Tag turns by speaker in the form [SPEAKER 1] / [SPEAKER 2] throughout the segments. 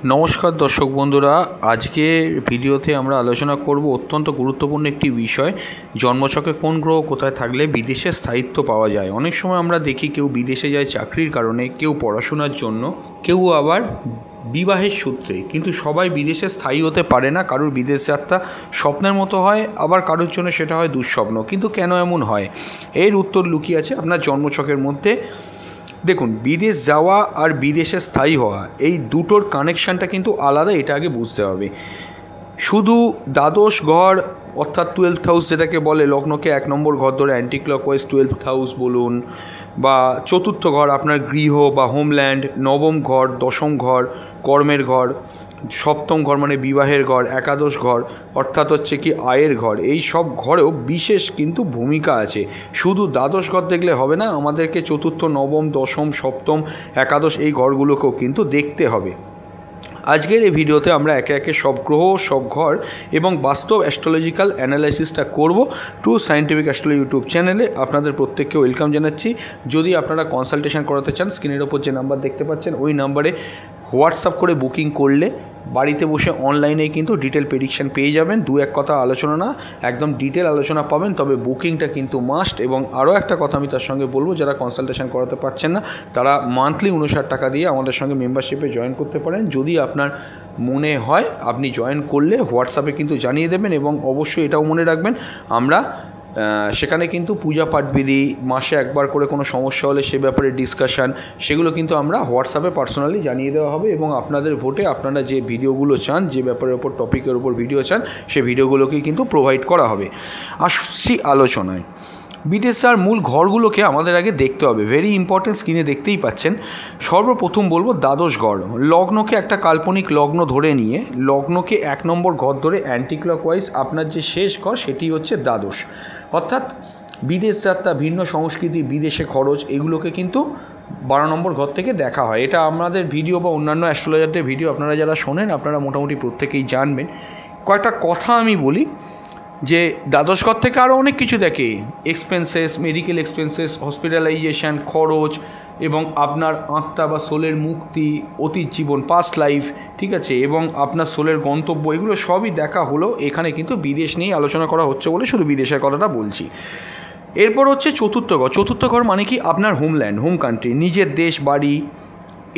[SPEAKER 1] নমস্কার দর্শক বন্ধুরা, আজকে ভিডিওতে আমরা আলোচনা করব অত্যন্ত গুরুত্বপূর্ণ একটি বিষয়। জন্মছকে কোন গ্রহ কোথায় থাকলে বিদেশে স্থায়িত্ব পাওয়া যায়। অনেক সময় আমরা দেখি কেউ বিদেশে যায় চাকরির কারণে, কেউ পড়াশোনার জন্য, কেউ আবার বিবাহের সূত্রে, কিন্তু সবাই বিদেশে স্থায়ী হতে পারে না। কারোর বিদেশ যাত্রা স্বপ্নের মতো হয়, আবার কারোর জন্য সেটা হয় দুঃস্বপ্ন। কিন্তু কেন এমন হয়, এর উত্তর লুকিয়ে আছে আপনার জন্মছকের মধ্যে। দেখুন, বিদেশ যাওয়া আর বিদেশে স্থায়ী হওয়া এই দুটোর কানেকশানটা কিন্তু আলাদা, এটা আগে বুঝতে হবে। শুধু দ্বাদশ ঘর অর্থাৎ 12th হাউস যেটাকে বলে, লগ্নকে 1 নম্বর ঘর ধরে অ্যান্টি ক্লকওয়াইজ 12th হাউস বলুন, বা চতুর্থ ঘর আপনার গৃহ বা হোমল্যান্ড, নবম ঘর, দশম ঘর কর্মের ঘর, সপ্তম ঘর মানে বিবাহের ঘর, একাদশ ঘর অর্থাৎ হচ্ছে কি আয়ের ঘর, এই সব ঘরেও বিশেষ কিন্তু ভূমিকা আছে। শুধু দ্বাদশ ঘর দেখলে হবে না, আমাদেরকে চতুর্থ, নবম, দশম, সপ্তম, একাদশ এই ঘরগুলোকেও কিন্তু দেখতে হবে। আজকের এই ভিডিওতে আমরা একে একে সব গ্রহ, সব ঘর এবং বাস্তব অ্যাস্ট্রোলজিক্যাল অ্যানালাইসিসটা করব। ট্রু সায়েন্টিফিক অ্যাস্ট্রোলজি ইউটিউব চ্যানেলে আপনাদের প্রত্যেককে ওয়েলকাম জানাচ্ছি। যদি আপনারা কনসালটেশন করাতে চান, স্ক্রিনের ওপর যে নাম্বার দেখতে পাচ্ছেন ওই নাম্বারে হোয়াটসঅ্যাপ করে বুকিং করলে বাড়িতে বসে অনলাইনে কিন্তু ডিটেল প্রেডিকশান পেয়ে যাবেন। দু এক কথা আলোচনা না, একদম ডিটেল আলোচনা পাবেন, তবে বুকিংটা কিন্তু মাস্ট। এবং আরও একটা কথা আমি তার সঙ্গে বলবো, যারা কনসালটেশন করাতে পারছেন না তারা মান্থলি 59 টাকা দিয়ে আমাদের সঙ্গে মেম্বারশিপে জয়েন করতে পারেন। যদি আপনার মনে হয় আপনি জয়েন করলে হোয়াটসঅ্যাপে কিন্তু জানিয়ে দেবেন। এবং অবশ্যই এটাও মনে রাখবেন, আমরা সেখানে কিন্তু পূজা পাঠবিধি, মাসে একবার করে কোনো সমস্যা হলে সে ব্যাপারে ডিসকাশান, সেগুলো কিন্তু আমরা হোয়াটসঅ্যাপে পার্সোনালি জানিয়ে দেওয়া হবে। এবং আপনাদের ভোটে আপনারা যে ভিডিওগুলো চান, যে ব্যাপারের ওপর, টপিকের ওপর ভিডিও চান, সে ভিডিওগুলোকেই কিন্তু প্রোভাইড করা হবে। আসছি আলোচনায়। বিদেশ যাওয়ার মূল ঘরগুলোকে আমাদের আগে দেখতে হবে, ভেরি ইম্পর্টেন্ট। স্ক্রিনে দেখতেই পাচ্ছেন। সর্বপ্রথম বলবো দ্বাদশ ঘর। লগ্নকে একটা কাল্পনিক লগ্ন ধরে নিয়ে, লগ্নকে 1 নম্বর ঘর ধরে অ্যান্টি ক্লকওয়াইজ আপনার যে শেষ ঘর সেটি হচ্ছে দ্বাদশ। অর্থাৎ বিদেশ যাত্রা, ভিন্ন সংস্কৃতি, বিদেশে খরচ, এগুলোকে কিন্তু 12 নম্বর ঘর থেকে দেখা হয়। এটা আমাদের ভিডিও বা অন্যান্য অ্যাস্ট্রোলজারদের ভিডিও আপনারা যারা শোনেন, আপনারা মোটামুটি প্রত্যেকেই জানবেন। কয়েকটা কথা আমি বলি, যে দ্বাদশ ঘর থেকে আরও অনেক কিছু দেখে, এক্সপেন্সেস, মেডিকেল এক্সপেন্সেস, হসপিটালাইজেশন, খরচ, এবং আপনার আত্মা বা সোলের মুক্তি, অতীত জীবন, পাস্ট লাইফ, ঠিক আছে, এবং আপনার সোলের গন্তব্য, এগুলো সবই দেখা হলো। এখানে কিন্তু বিদেশ নিয়েই আলোচনা করা হচ্ছে বলে শুধু বিদেশের কথাটা বলছি। এরপর হচ্ছে চতুর্থ ঘর। চতুর্থ ঘর মানে কি আপনার হোমল্যান্ড, হোম কান্ট্রি, নিজের দেশ, বাড়ি।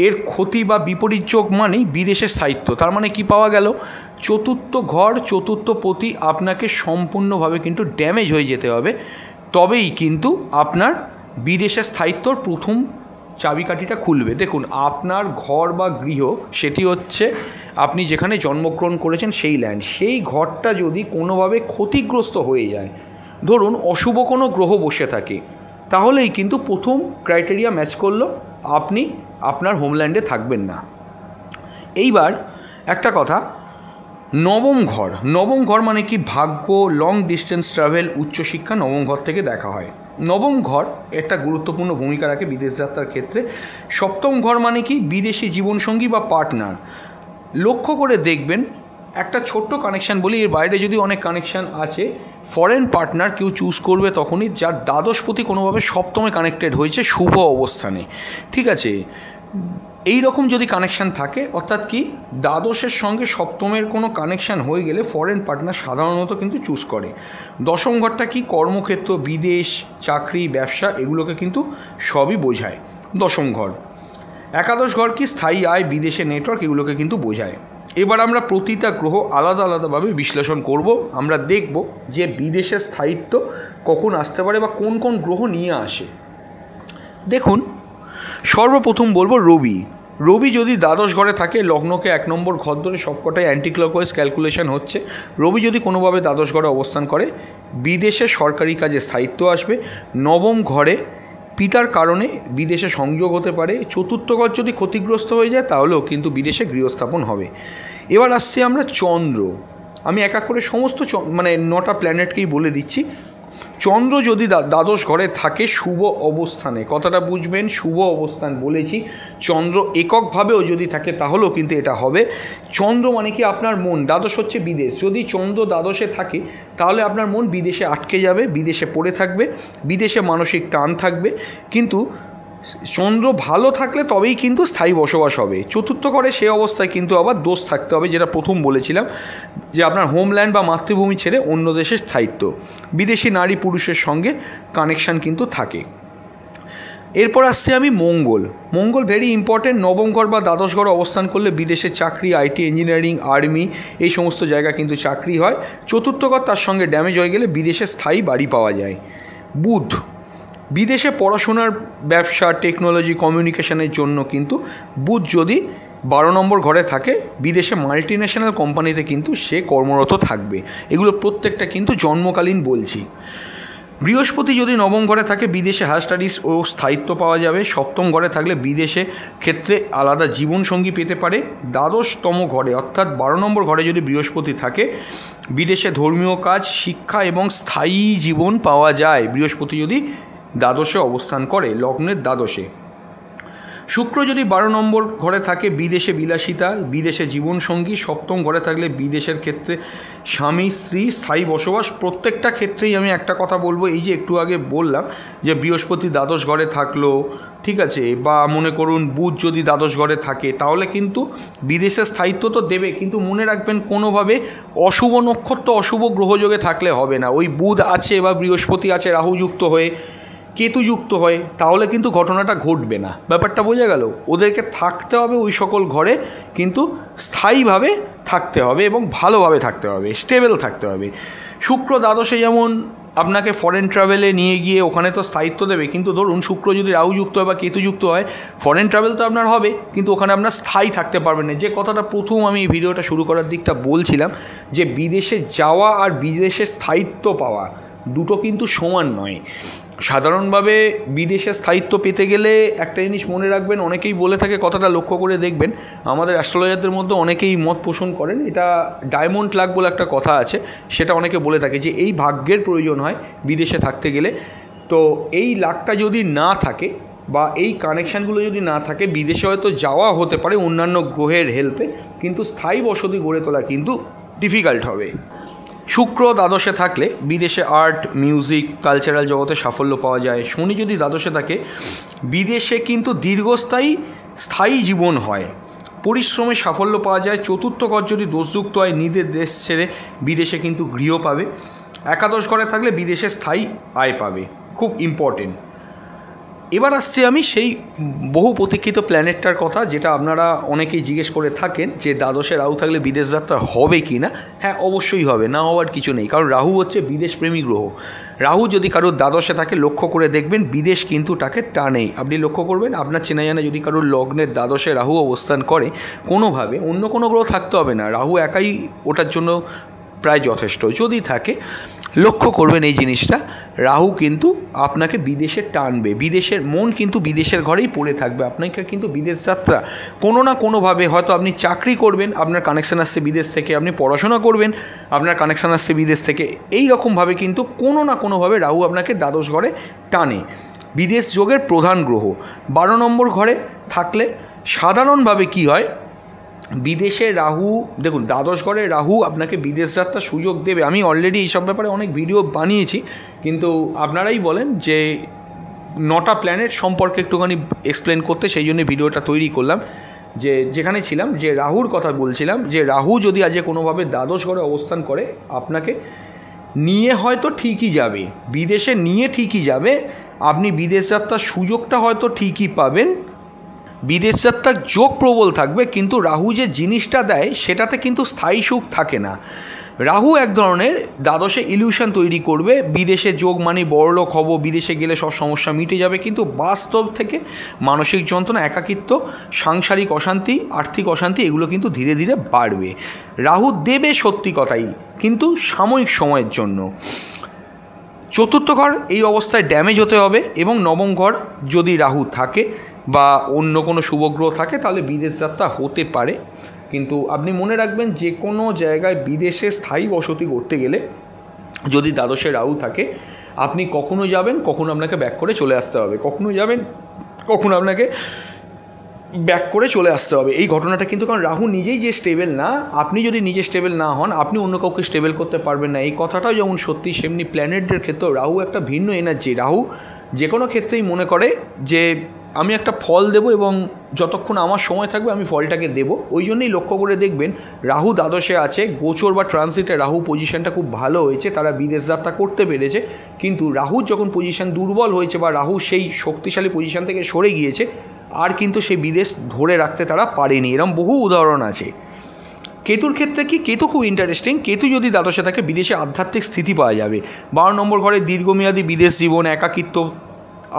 [SPEAKER 1] এর ক্ষতি বা বিপরীত যোগ মানেই বিদেশের স্থায়িত্ব। তার মানে কি পাওয়া গেল, চতুর্থ ঘর, চতুর্থ পতি আপনাকে সম্পূর্ণভাবে কিন্তু ড্যামেজ হয়ে যেতে হবে, তবেই কিন্তু আপনার বিদেশের স্থায়িত্বর প্রথম চাবিকাঠিটা খুলবে। দেখুন, আপনার ঘর বা গৃহ, সেটি হচ্ছে আপনি যেখানে জন্মগ্রহণ করেছেন সেই ল্যান্ড, সেই ঘরটা যদি কোনোভাবে ক্ষতিগ্রস্ত হয়ে যায়, ধরুন অশুভ কোনো গ্রহ বসে থাকে, তাহলেই কিন্তু প্রথম ক্রাইটেরিয়া ম্যাচ করলো, আপনি আপনার হোমল্যান্ডে থাকবেন না। এইবার একটা কথা, নবম ঘর। নবম ঘর মানে কি ভাগ্য, লং ডিস্টেন্স ট্রাভেল, উচ্চশিক্ষা নবম ঘর থেকে দেখা হয়। নবম ঘর একটা গুরুত্বপূর্ণ ভূমিকা রাখে বিদেশ যাত্রার ক্ষেত্রে। সপ্তম ঘর মানে কি বিদেশি জীবনসঙ্গী বা পার্টনার। লক্ষ্য করে দেখবেন, একটা ছোট্ট কানেকশান বলি, এর বাইরে যদি অনেক কানেকশান আছে। ফরেন পার্টনার কেউ চুজ করবে তখনই যার দ্বাদশপতি কোনোভাবে সপ্তমে কানেক্টেড হয়েছে শুভ অবস্থানে, ঠিক আছে। এই রকম যদি কানেকশান থাকে, অর্থাৎ কি দ্বাদশের সঙ্গে সপ্তমের কোনো কানেকশান হয়ে গেলে ফরেন পার্টনার সাধারণত কিন্তু চুজ করে। দশম ঘরটা কি কর্মক্ষেত্র, বিদেশ, চাকরি, ব্যবসা, এগুলোকে কিন্তু সবই বোঝায় দশম ঘর। একাদশ ঘর কি স্থায়ী আয়, বিদেশে নেটওয়ার্ক, এগুলোকে কিন্তু বোঝায়। এবার আমরা প্রতিটা গ্রহ আলাদা আলাদাভাবে বিশ্লেষণ করব। আমরা দেখব যে বিদেশের স্থায়িত্ব কখন আসতে পারে বা কোন কোন গ্রহ নিয়ে আসে। দেখুন, সর্বপ্রথম বলবো রবি। রবি যদি দ্বাদশ ঘরে থাকে, লগ্নকে 1 নম্বর ঘর ধরে সবকটাই অ্যান্টি ক্লকওয়াইজ ক্যালকুলেশন হচ্ছে। রবি যদি কোনোভাবে দ্বাদশ ঘরে অবস্থান করে, বিদেশে সরকারি কাজে স্থায়িত্ব আসবে। নবম ঘরে পিতার কারণে বিদেশে সংযোগ হতে পারে। চতুর্থ ঘর যদি ক্ষতিগ্রস্ত হয়ে যায়, তাহলেও কিন্তু বিদেশে গৃহস্থাপন হবে। এবার আসছি আমরা চন্দ্র। আমি এক এক করে সমস্ত মানে 9টা প্ল্যানেটকেই বলে দিচ্ছি। চন্দ্র যদি দ্বাদশ ঘরে থাকে শুভ অবস্থানে, কথাটা বুঝবেন, শুভ অবস্থান বলেছি। চন্দ্র এককভাবেও যদি থাকে তাহলেও কিন্তু এটা হবে। চন্দ্র মানে কি আপনার মন, দ্বাদশ হচ্ছে বিদেশ। যদি চন্দ্র দ্বাদশে থাকে তাহলে আপনার মন বিদেশে আটকে যাবে, বিদেশে পড়ে থাকবে, বিদেশে মানসিক টান থাকবে। কিন্তু চন্দ্র ভালো থাকলে তবেই কিন্তু স্থায়ী বসবাস হবে। চতুর্থ ঘরে সে অবস্থায় কিন্তু আবার দোষ থাকতে হবে, যেটা প্রথম বলেছিলাম যে আপনার হোমল্যান্ড বা মাতৃভূমি ছেড়ে অন্য দেশের স্থায়িত্ব, বিদেশি নারী পুরুষের সঙ্গে কানেকশান কিন্তু থাকে। এরপর আসছে আমি মঙ্গল ভেরি ইম্পর্টেন্ট। নবম ঘর বা দ্বাদশ ঘর অবস্থান করলে বিদেশে চাকরি, আইটি, ইঞ্জিনিয়ারিং, আর্মি এই সমস্ত জায়গা কিন্তু চাকরি হয়। চতুর্থ ঘর তার সঙ্গে ড্যামেজ হয়ে গেলে বিদেশে স্থায়ী বাড়ি পাওয়া যায়। বুধ বিদেশে পড়াশোনার, ব্যবসা, টেকনোলজি, কমিউনিকেশনের জন্য কিন্তু বুধ যদি 12 নম্বর ঘরে থাকে, বিদেশে মাল্টি ন্যাশনাল কোম্পানিতে কিন্তু সে কর্মরত থাকবে। এগুলো প্রত্যেকটা কিন্তু জন্মকালীন বলছি। বৃহস্পতি যদি নবম ঘরে থাকে, বিদেশে হায়ার স্টাডিজ ও স্থায়িত্ব পাওয়া যাবে। সপ্তম ঘরে থাকলে বিদেশে ক্ষেত্রে আলাদা জীবনসঙ্গী পেতে পারে। দ্বাদশতম ঘরে অর্থাৎ 12 নম্বর ঘরে যদি বৃহস্পতি থাকে, বিদেশে ধর্মীয় কাজ, শিক্ষা এবং স্থায়ী জীবন পাওয়া যায় বৃহস্পতি যদি দ্বাদশে অবস্থান করে, লগ্নের দ্বাদশে। শুক্র যদি 12 নম্বর ঘরে থাকে, বিদেশে বিলাসিতা, বিদেশে জীবনসঙ্গী। সপ্তম ঘরে থাকলে বিদেশের ক্ষেত্রে স্বামী স্ত্রী স্থায়ী বসবাস। প্রত্যেকটা ক্ষেত্রেই আমি একটা কথা বলবো, এই যে একটু আগে বললাম যে বৃহস্পতি দ্বাদশ ঘরে থাকলো, ঠিক আছে, বা মনে করুন বুধ যদি দ্বাদশ ঘরে থাকে, তাহলে কিন্তু বিদেশের স্থায়িত্ব তো দেবে, কিন্তু মনে রাখবেন কোনোভাবে অশুভ নক্ষত্র, অশুভ গ্রহযোগে থাকলে হবে না। ওই বুধ আছে বা বৃহস্পতি আছে রাহুযুক্ত হয়ে, কেতুযুক্ত হয়, তাহলে কিন্তু ঘটনাটা ঘটবে না। ব্যাপারটা বোঝা গেল? ওদেরকে থাকতে হবে ওই সকল ঘরে, কিন্তু স্থায়ীভাবে থাকতে হবে এবং ভালোভাবে থাকতে হবে, স্টেবল থাকতে হবে। শুক্র দ্বাদশে যেমন আপনাকে ফরেন ট্রাভেলে নিয়ে গিয়ে ওখানে তো স্থায়িত্ব দেবে, কিন্তু ধরুন শুক্র যদি রাহুযুক্ত হয় বা কেতুযুক্ত হয়, ফরেন ট্রাভেল তো আপনার হবে, কিন্তু ওখানে আপনার স্থায়ী থাকতে পারবেন না। যে কথাটা প্রথম আমি এই ভিডিওটা শুরু করার দিকটা বলছিলাম, যে বিদেশে যাওয়া আর বিদেশে স্থায়িত্ব পাওয়া দুটো কিন্তু সমান নয়। সাধারণভাবে বিদেশে স্থায়িত্ব পেতে গেলে একটা জিনিস মনে রাখবেন, অনেকেই বলে থাকে, কথাটা লক্ষ্য করে দেখবেন, আমাদের অ্যাস্ট্রোলজারদের মধ্যে অনেকেই মত পোষণ করেন, এটা ডায়মন্ড লাক বলে একটা কথা আছে, সেটা অনেকে বলে থাকে যে এই ভাগ্যের প্রয়োজন হয় বিদেশে থাকতে গেলে। তো এই লাকটা যদি না থাকে বা এই কানেকশানগুলো যদি না থাকে, বিদেশে হয়তো যাওয়া হতে পারে অন্যান্য গ্রহের হেল্পে, কিন্তু স্থায়ী বসতি গড়ে তোলা কিন্তু ডিফিকাল্ট হবে। শুক্র দ্বাদশে থাকলে বিদেশে আর্ট, মিউজিক, কালচারাল জগতে সাফল্য পাওয়া যায়। শনি যদি দ্বাদশে থাকে, বিদেশে কিন্তু স্থায়ী জীবন হয়, পরিশ্রমে সাফল্য পাওয়া যায়। চতুর্থ ঘর যদি দোষযুক্ত হয়, নিজের দেশ ছেড়ে বিদেশে কিন্তু গৃহ পাবে। একাদশ ঘরে থাকলে বিদেশে স্থায়ী আয় পাবে, খুব ইম্পর্টেন্ট। এবার আসছি আমি সেই বহু প্রতীক্ষিত প্ল্যানেটটার কথা, যেটা আপনারা অনেকেই জিজ্ঞেস করে থাকেন যে দ্বাদশে রাহু থাকলে বিদেশ যাত্রা হবে কি না। হ্যাঁ, অবশ্যই হবে, না হওয়ার কিছু নেই, কারণ রাহু হচ্ছে বিদেশপ্রেমী গ্রহ। রাহু যদি কারোর দ্বাদশে থাকে, লক্ষ্য করে দেখবেন বিদেশ কিন্তু তাকে টানেই। আপনি লক্ষ্য করবেন আপনার চেনা জানা যদি কারোর লগ্নের দ্বাদশে রাহু অবস্থান করে, কোনোভাবে অন্য কোনো গ্রহ থাকতে হবে না, রাহু একাই ওটার জন্য প্রায় যথেষ্ট। যদি থাকে, লক্ষ্য করবেন এই জিনিসটা, রাহু কিন্তু আপনাকে বিদেশে টানবে, বিদেশের মন কিন্তু বিদেশের ঘরেই পড়ে থাকবে। আপনাকে কিন্তু বিদেশ যাত্রা কোনো না কোনোভাবে, হয়তো আপনি চাকরি করবেন, আপনার কানেকশান আসছে বিদেশ থেকে, আপনি পড়াশোনা করবেন, আপনার কানেকশান আসছে বিদেশ থেকে, এই রকমভাবে কিন্তু কোনো না কোনোভাবে রাহু আপনাকে দ্বাদশ ঘরে টানে। বিদেশ যোগের প্রধান গ্রহ 12 নম্বর ঘরে থাকলে সাধারণভাবে কি হয়, বিদেশে রাহু, দেখুন দ্বাদশ ঘরে রাহু আপনাকে বিদেশ যাত্রার সুযোগ দেবে। আমি অলরেডি এইসব ব্যাপারে অনেক ভিডিও বানিয়েছি, কিন্তু আপনারাই বলেন যে 9টা প্ল্যানেট সম্পর্কে একটুখানি এক্সপ্লেন করতে, সেই জন্য ভিডিওটা তৈরি করলাম। যে যেখানে ছিলাম, যে রাহুর কথা বলছিলাম, যে রাহু যদি আজ কোনোভাবে দ্বাদশ ঘরে অবস্থান করে, আপনাকে নিয়ে হয়তো ঠিকই যাবে, বিদেশে নিয়ে ঠিকই যাবে, আপনি বিদেশ যাত্রার সুযোগটা হয়তো ঠিকই পাবেন, বিদেশ যাত্রার যোগ প্রবল থাকবে, কিন্তু রাহু যে জিনিসটা দেয় সেটাতে কিন্তু স্থায়ী সুখ থাকে না। রাহু এক ধরনের দ্বাদশে ইলিউশন তৈরি করবে, বিদেশে যোগ মানে বড়লোক হব, বিদেশে গেলে সব সমস্যা মিটে যাবে, কিন্তু বাস্তব থেকে মানসিক যন্ত্রণা, একাকিত্ব, সাংসারিক অশান্তি, আর্থিক অশান্তি, এগুলো কিন্তু ধীরে ধীরে বাড়বে। রাহু দেবে সত্যি কথাই, কিন্তু সাময়িক সময়ের জন্য। চতুর্থ ঘর এই অবস্থায় ড্যামেজ হতে হবে, এবং নবম ঘর যদি রাহু থাকে বা অন্য কোনো শুভগ্রহ থাকে, তাহলে বিদেশ যাত্রা হতে পারে। কিন্তু আপনি মনে রাখবেন, যে কোনো জায়গায় বিদেশে স্থায়ী বসতি করতে গেলে যদি দ্বাদশে রাহু থাকে, আপনি কখনো যাবেন, কখনো আপনাকে ব্যাক করে চলে আসতে হবে, কখনো যাবেন, কখনো আপনাকে ব্যাক করে চলে আসতে হবে। এই ঘটনাটা কিন্তু, কারণ রাহু নিজেই যে স্টেবল না, আপনি যদি নিজে স্টেবল না হন, আপনি অন্য কাউকে স্টেবল করতে পারবেন না। এই কথাটাও যেমন সত্যি, সেমনি প্ল্যানেটদের ক্ষেত্রেও রাহু একটা ভিন্ন এনার্জি। রাহু যে কোনো ক্ষেত্রেই মনে করে যে আমি একটা ফল দেব এবং যতক্ষণ আমার সময় থাকবে আমি ফলটাকে দেব। ওই জন্যই লক্ষ্য করে দেখবেন রাহু দ্বাদশে আছে, গোচর বা ট্রানজিটে রাহু পজিশনটা খুব ভালো হয়েছে, তারা বিদেশ যাত্রা করতে পেরেছে। কিন্তু রাহুর যখন পজিশন দুর্বল হয়েছে বা রাহু সেই শক্তিশালী পজিশন থেকে সরে গিয়েছে, আর কিন্তু সেই বিদেশ ধরে রাখতে তারা পারেনি। এরকম বহু উদাহরণ আছে। কেতুর ক্ষেত্রে কি, কেতু খুব ইন্টারেস্টিং। কেতু যদি দ্বাদশে থাকে বিদেশে আধ্যাত্মিক স্থিতি পাওয়া যাবে। 12 নম্বর ঘরে দীর্ঘমেয়াদী বিদেশ জীবন, একাকিত্ব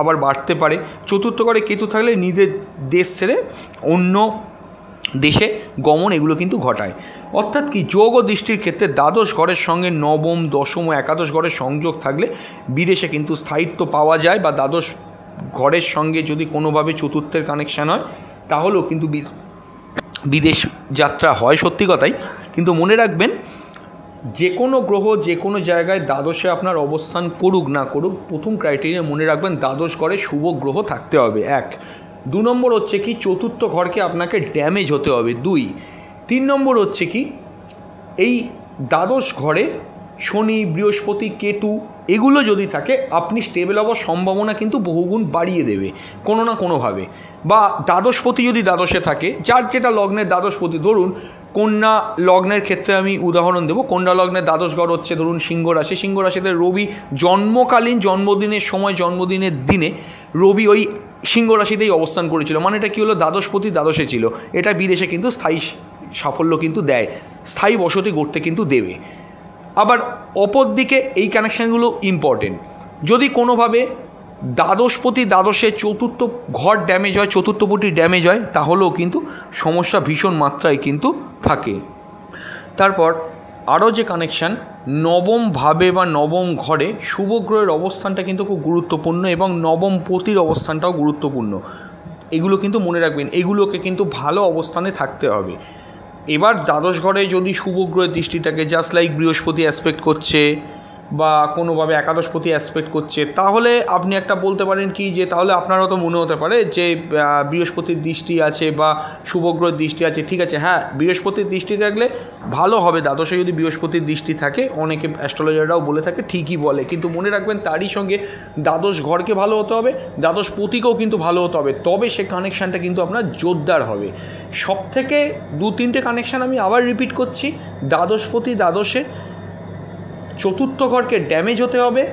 [SPEAKER 1] আবার বাড়তে পারে। চতুর্থ ঘরে কেতু থাকলে নিজের দেশ ছেড়ে অন্য দেশে গমন এগুলো কিন্তু ঘটায়। অর্থাৎ কি, যোগ ও দৃষ্টির ক্ষেত্রে দ্বাদশ ঘরের সঙ্গে নবম, দশম ও একাদশ ঘরের সংযোগ থাকলে বিদেশে কিন্তু স্থায়িত্ব পাওয়া যায়, বা দ্বাদশ ঘরের সঙ্গে যদি কোনোভাবে চতুর্থের কানেকশান হয় তাহলেও কিন্তু বিদেশ যাত্রা হয়, সত্যি কথাই। কিন্তু মনে রাখবেন, যে কোনো গ্রহ যে কোনো জায়গায় দ্বাদশে আপনার অবস্থান করুক না করুক, প্রথম ক্রাইটেরিয়া মনে রাখবেন দ্বাদশ ঘরে শুভ গ্রহ থাকতে হবে, 1। 2 নম্বর হচ্ছে কি, চতুর্থ ঘরকে আপনাকে ড্যামেজ হতে হবে, 2। 3 নম্বর হচ্ছে কি, এই দ্বাদশ ঘরে শনি, বৃহস্পতি, কেতু এগুলো যদি থাকে আপনি স্টেবল হওয়ার সম্ভাবনা কিন্তু বহুগুণ বাড়িয়ে দেবে কোনো না কোনোভাবে। বা দ্বাদশপতি যদি দ্বাদশে থাকে, যার যেটা লগ্নের দ্বাদশপতি, ধরুন কন্যা লগ্নের ক্ষেত্রে আমি উদাহরণ দেবো। কন্যা লগ্নের দ্বাদশ ঘর হচ্ছে ধরুন সিংহ রাশি। সিংহ রাশিতে রবি জন্মকালীন, জন্মদিনের সময়, জন্মদিনের দিনে রবি ওই সিংহ রাশিতেই অবস্থান করেছিল, মানে এটা কী হলো, দ্বাদশপতি দ্বাদশে ছিল। এটা বিদেশে কিন্তু স্থায়ী সাফল্য কিন্তু দেয়, স্থায়ী বসতি গড়তে কিন্তু দেবে। আবার অপর দিকে এই কানেকশানগুলো ইম্পর্টেন্ট। যদি কোনোভাবে দ্বাদশপতি দ্বাদশে চতুর্থ ঘর ড্যামেজ হয়, চতুর্থপতি ড্যামেজ হয়, তাহলেও কিন্তু সমস্যা ভীষণ মাত্রায় কিন্তু থাকে। তারপর আরও যে কানেকশান, নবম ভাবে বা নবম ঘরে শুভ গ্রহের অবস্থানটা কিন্তু খুব গুরুত্বপূর্ণ, এবং নবম পতির অবস্থানটাও গুরুত্বপূর্ণ। এগুলো কিন্তু মনে রাখবেন, এগুলোকে কিন্তু ভালো অবস্থানে থাকতে হবে। এবার দ্বাদশ ঘরে যদি শুভ গ্রহের দৃষ্টি থাকে, জাস্ট লাইক বৃহস্পতি অ্যাসপেক্ট করছে বা কোনোভাবে একাদশপতি অ্যাসপেক্ট করছে, তাহলে আপনি একটা বলতে পারেন কি, যে তাহলে আপনারও তো মনে হতে পারে যে বৃহস্পতির দৃষ্টি আছে বা শুভ গ্রহের দৃষ্টি আছে। ঠিক আছে, হ্যাঁ, বৃহস্পতির দৃষ্টি থাকলে ভালো হবে। দ্বাদশে যদি বৃহস্পতির দৃষ্টি থাকে, অনেকে অ্যাস্ট্রোলজাররাও বলে থাকে, ঠিকই বলে, কিন্তু মনে রাখবেন তারই সঙ্গে দ্বাদশ ঘরকে ভালো হতে হবে, দ্বাদশপতিকেও কিন্তু ভালো হতে হবে, তবে সে কানেকশানটা কিন্তু আপনার জোরদার হবে। সবথেকে 2-3টে কানেকশান আমি আবার রিপিট করছি। দ্বাদশপতি দ্বাদশে, চতুর্থ ঘরকে ড্যামেজ হতে হবে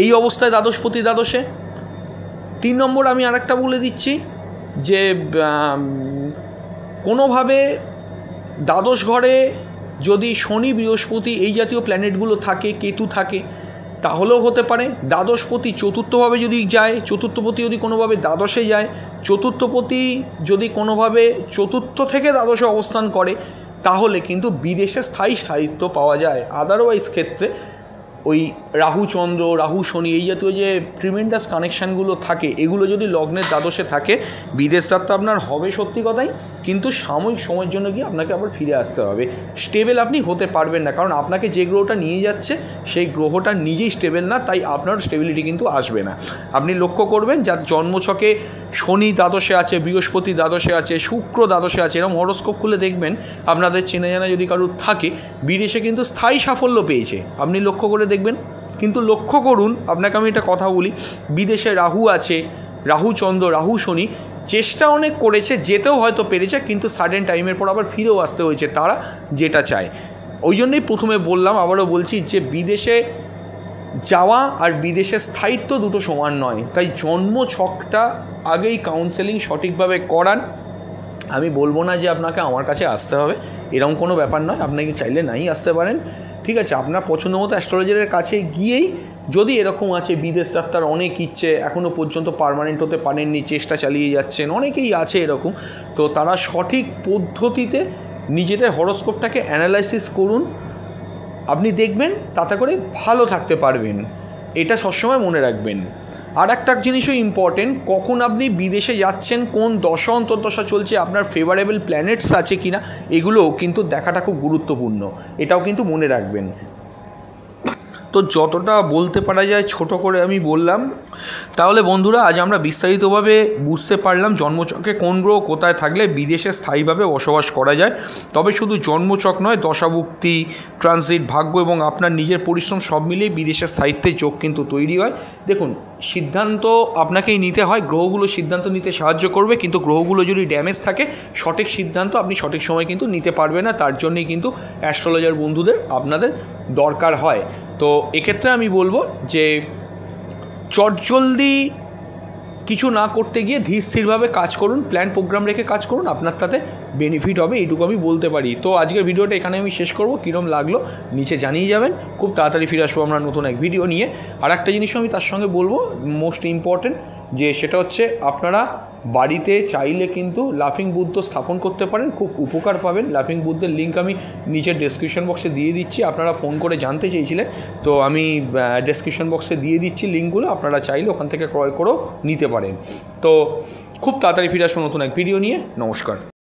[SPEAKER 1] এই অবস্থায় দ্বাদশপতি দ্বাদশে। 3 নম্বর আমি আরেকটা বলে দিচ্ছি, যে কোনোভাবে দ্বাদশ ঘরে যদি শনি, বৃহস্পতি এই জাতীয় প্ল্যানেটগুলো থাকে, কেতু থাকে, তাহলেও হতে পারে। দ্বাদশপতি চতুর্থভাবে যদি যায়, চতুর্থপতি যদি কোনোভাবে দ্বাদশে যায়, চতুর্থপতি যদি কোনোভাবে চতুর্থ থেকে দ্বাদশে অবস্থান করে, তাহলে কিন্তু বিদেশে স্থায়ী সাহিত্য পাওয়া যায়। আদারওয়াইজ ক্ষেত্রে ওই রাহু চন্দ্র, রাহু শনি এই জাতীয় যে ট্রিমেন্ডাস কানেকশানগুলো থাকে, এগুলো যদি লগ্নের দ্বাদশে থাকে, বিদেশ যাত্রা আপনার হবে সত্যি কথাই, কিন্তু সাময়িক সময়ের জন্য গিয়ে আপনাকে আবার ফিরে আসতে হবে। স্টেবল আপনি হতে পারবেন না, কারণ আপনাকে যে গ্রহটা নিয়ে যাচ্ছে সেই গ্রহটা নিজেই স্টেবল না, তাই আপনার স্টেবিলিটি কিন্তু আসবে না। আপনি লক্ষ্য করবেন, যার জন্মছকে শনি দ্বাদশে আছে, বৃহস্পতি দ্বাদশে আছে, শুক্র দ্বাদশে আছে, এরকম হরোস্কোপ খুলে দেখবেন আপনাদের চেনা জানা যদি কারোর থাকে, বিদেশে কিন্তু স্থায়ী সাফল্য পেয়েছে, আপনি লক্ষ্য করে দেখবেন। কিন্তু লক্ষ্য করুন, আপনাকে আমি একটা কথা বলি, বিদেশে রাহু আছে, রাহু চন্দ্র, রাহু শনি চেষ্টা অনেক করেছে, যেতেও হয়তো পেরেছে, কিন্তু সাডেন টাইমের পর আবার ফিরেও আসতে হয়েছে তারা যেটা চায়। ওই জন্যই প্রথমে বললাম, আবারও বলছি, যে বিদেশে যাওয়া আর বিদেশের স্থায়িত্ব দুটো সমান নয়, তাই জন্ম ছকটা আগেই কাউন্সেলিং সঠিকভাবে করান। আমি বলবো না যে আপনাকে আমার কাছে আসতে হবে, এরকম কোনো ব্যাপার নয়, আপনাকে চাইলে নাই আসতে পারেন, ঠিক আছে। আপনার পছন্দ মতো অ্যাস্ট্রোলজারের কাছে গিয়েই, যদি এরকম আছে বিদেশ যাত্রার অনেক ইচ্ছে, এখনও পর্যন্ত পার্মানেন্ট হতে পারেননি, চেষ্টা চালিয়ে যাচ্ছেন, অনেকেই আছে এরকম, তো তারা সঠিক পদ্ধতিতে নিজেদের হরোস্কোপটাকে অ্যানালাইসিস করুন, আপনি দেখবেন তাতে করে ভালো থাকতে পারবেন, এটা সবসময় মনে রাখবেন। আর একটা জিনিসও ইম্পর্টেন্ট, কখন আপনি বিদেশে যাচ্ছেন, কোন দশা অন্তর্দশা চলছে, আপনার ফেভারেবল প্ল্যানেটস আছে কি না, এগুলোও কিন্তু দেখাটা খুব গুরুত্বপূর্ণ, এটাও কিন্তু মনে রাখবেন। তো যতটা বলতে পারা যায় ছোট করে আমি বললাম। তাহলে বন্ধুরা আজ আমরা বিস্তারিতভাবে বুঝতে পারলাম জন্মছকে কোন গ্রহ কোথায় থাকলে বিদেশে স্থায়ীভাবে বসবাস করা যায়। তবে শুধু জন্মছক নয়, দশাভুক্তি, ট্রানজিট, ভাগ্য এবং আপনার নিজের পরিশ্রম সব মিলিয়ে বিদেশে স্থায়িত্বের যোগ কিন্তু তৈরি হয়। দেখুন, সিদ্ধান্ত আপনাকেই নিতে হয়, গ্রহগুলো সিদ্ধান্ত নিতে সাহায্য করবে, কিন্তু গ্রহগুলো যদি ড্যামেজ থাকে সঠিক সিদ্ধান্ত আপনি সঠিক সময় কিন্তু নিতে পারবেন না। তার জন্যই কিন্তু অ্যাস্ট্রোলজার বন্ধুদের আপনাদের দরকার হয়। তো এক্ষেত্রে আমি বলবো যে চটজলদি কিছু না করতে গিয়ে ধীর স্থিরভাবে কাজ করুন, প্ল্যান প্রোগ্রাম রেখে কাজ করুন, আপনার তাতে বেনিফিট হবে, এইটুকু আমি বলতে পারি। তো আজকের ভিডিওটা এখানে আমি শেষ করব। কীরকম লাগলো নিচে জানিয়ে যাবেন। খুব তাড়াতাড়ি ফিরে আসবো আমরা নতুন এক ভিডিও নিয়ে। আর একটা জিনিসও আমি তার সঙ্গে বলবো, মোস্ট ইম্পর্টেন্ট, যে সেটা হচ্ছে আপনারা বাড়িতে চাইলে কিন্তু লাফিং বুদ্ধ স্থাপন করতে পারেন, খুব উপকার পাবেন। লাফিং বুদ্ধের লিঙ্ক আমি নিচের ডেসক্রিপশন বক্সে দিয়ে দিচ্ছি। আপনারা ফোন করে জানতে চেয়েছিলেন, তো আমি ডেসক্রিপশন বক্সে দিয়ে দিচ্ছি লিঙ্কগুলো, আপনারা চাইলে ওখান থেকে ক্রয় করেও নিতে পারেন। তো খুব তাড়াতাড়ি ফিরে আসবো নতুন এক ভিডিও নিয়ে। নমস্কার।